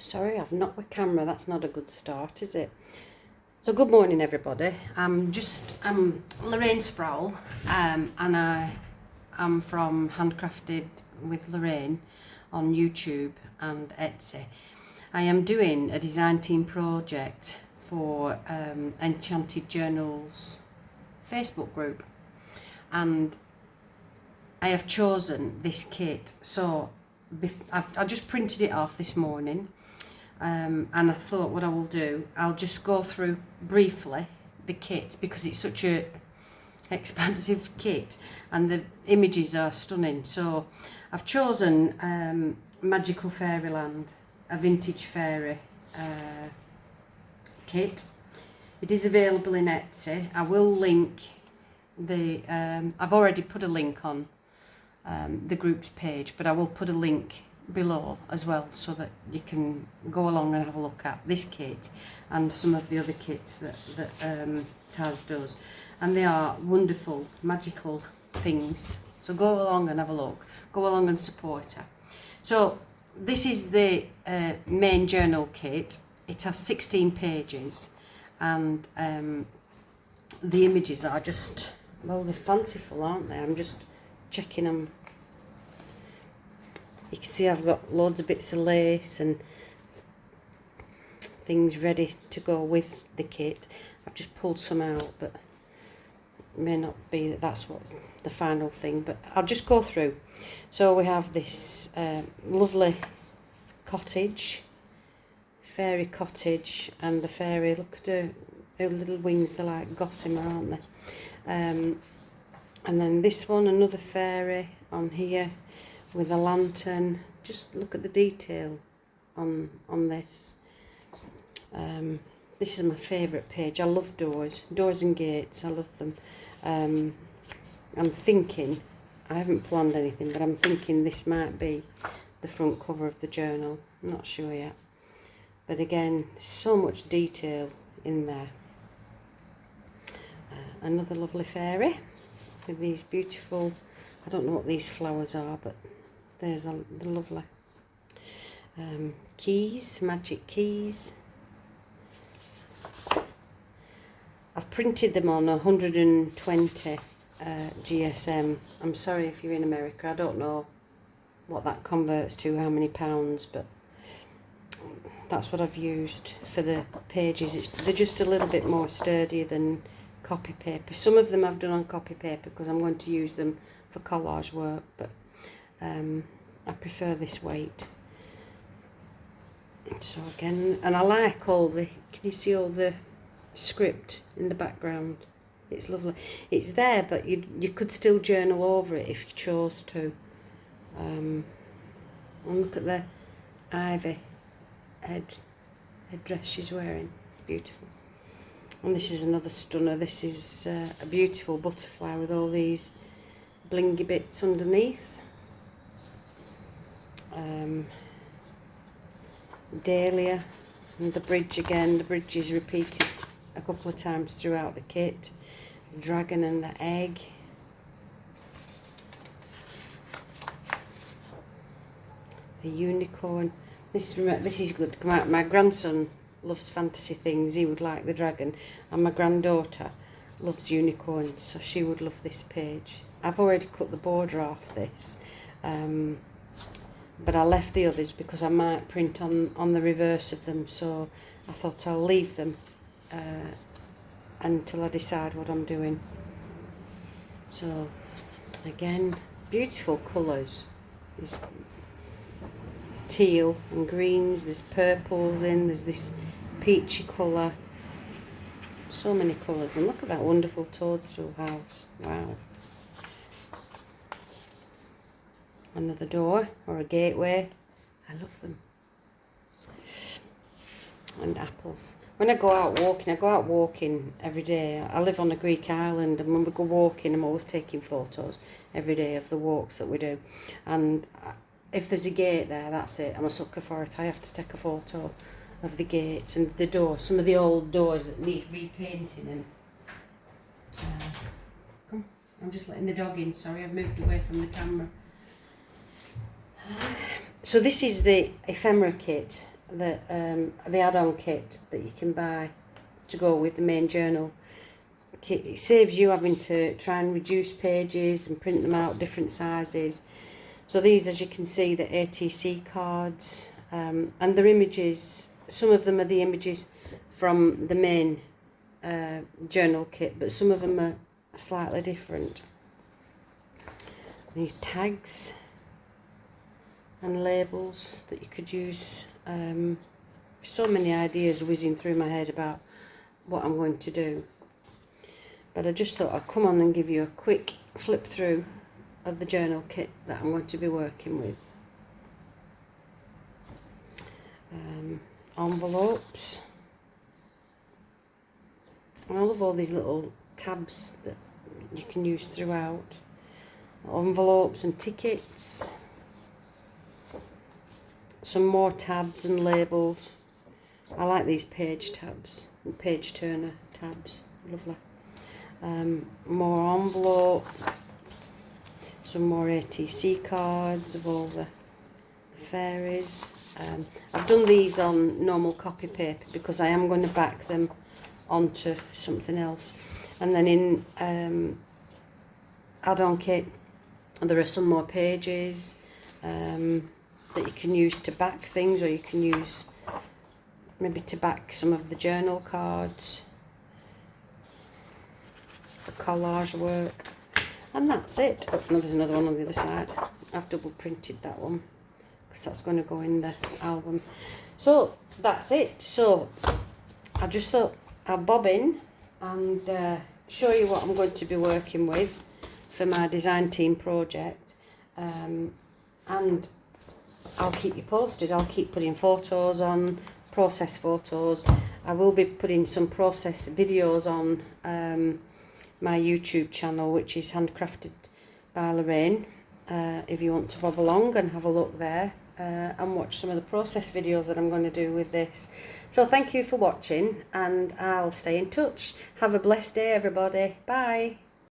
Sorry, I've knocked the camera. That's not a good start, is it? So good morning, everybody. I'm Lorraine Sproul, and I am from Handcrafted with Lorraine on YouTube and Etsy. I am doing a design team project for Enchanted Journals Facebook group, and I have chosen this kit. So I just printed it off this morning. And I thought what I will do, I'll just go through briefly the kit because it's such a expansive kit and the images are stunning. So I've chosen Magical Fairyland, a vintage fairy kit. It is available in Etsy. I will link the, I've already put a link on the group's page, but I will put a link below as well so that you can go along and have a look at this kit and some of the other kits that Taz does, and they are wonderful magical things. So go along and have a look, go along and support her. So this is the main journal kit. It has 16 pages and the images are just, well, they're fanciful, aren't they? I'm just checking them. You can see I've got loads of bits of lace and things ready to go with the kit. I've just pulled some out, but it may not be that that's what's the final thing, but I'll just go through. So we have this lovely cottage, fairy cottage, and the fairy, look at her little wings, they're like gossamer, aren't they? And then this one, another fairy on here, with a lantern. Just look at the detail on this. This is my favourite page. I love doors and gates. I love them. I'm thinking, I haven't planned anything, but I'm thinking this might be the front cover of the journal. I'm not sure yet. But again, so much detail in there. Another lovely fairy with these beautiful, I don't know what these flowers are, but there's the lovely keys, magic keys. I've printed them on 120 GSM. I'm sorry if you're in America, I don't know what that converts to, how many pounds, but that's what I've used for the pages. They're just a little bit more sturdier than copy paper. Some of them I've done on copy paper because I'm going to use them for collage work, but I prefer this weight. So again, and I like all the, can you see all the script in the background? It's lovely. It's there, but you could still journal over it if you chose to. And look at the ivy headdress she's wearing. Beautiful. And this is another stunner. This is a beautiful butterfly with all these blingy bits underneath. Dahlia, and the bridge again. The bridge is repeated a couple of times throughout the kit. The dragon and the egg. A unicorn. This is good. My grandson loves fantasy things. He would like the dragon, and my granddaughter loves unicorns, so she would love this page. I've already cut the border off this, but I left the others because I might print on the reverse of them, so I thought I'll leave them until I decide what I'm doing. So again, beautiful colours. There's teal and greens, there's purples in, there's this peachy colour, so many colours. And look at that wonderful toadstool house. Wow. Another door or a gateway. I love them. And apples. When I go out walking every day. I live on a Greek island, and when we go walking, I'm always taking photos every day of the walks that we do. And if there's a gate there, that's it. I'm a sucker for it. I have to take a photo of the gate and the door. Some of the old doors that need repainting. And come, I'm just letting the dog in. Sorry, I've moved away from the camera. So this is the ephemera kit. the add-on kit that you can buy to go with the main journal kit. It saves you having to try and reduce pages and print them out different sizes. So these, as you can see, the ATC cards, and they're images. Some of them are the images from the main journal kit, but some of them are slightly different. The tags and labels that you could use. So many ideas whizzing through my head about what I'm going to do, but I just thought I'd come on and give you a quick flip through of the journal kit that I'm going to be working with. Envelopes. I love all these little tabs that you can use throughout. Envelopes and tickets. Some more tabs and labels. I like these page tabs and page turner tabs. Lovely. More envelope. Some more ATC cards of all the fairies. I've done these on normal copy paper because I am going to back them onto something else. And then in add-on kit, there are some more pages that you can use to back things, or you can use maybe to back some of the journal cards, the collage work. And that's it. Oh, no, there's another one on the other side. I've double printed that one because that's going to go in the album. So that's it. So I just thought I'll bob in and show you what I'm going to be working with for my design team project, and I'll keep you posted. I'll keep putting photos on, process photos. I will be putting some process videos on my YouTube channel, which is Handcrafted by Lorraine, if you want to bob along and have a look there and watch some of the process videos that I'm going to do with this. So thank you for watching, and I'll stay in touch. Have a blessed day, everybody. Bye.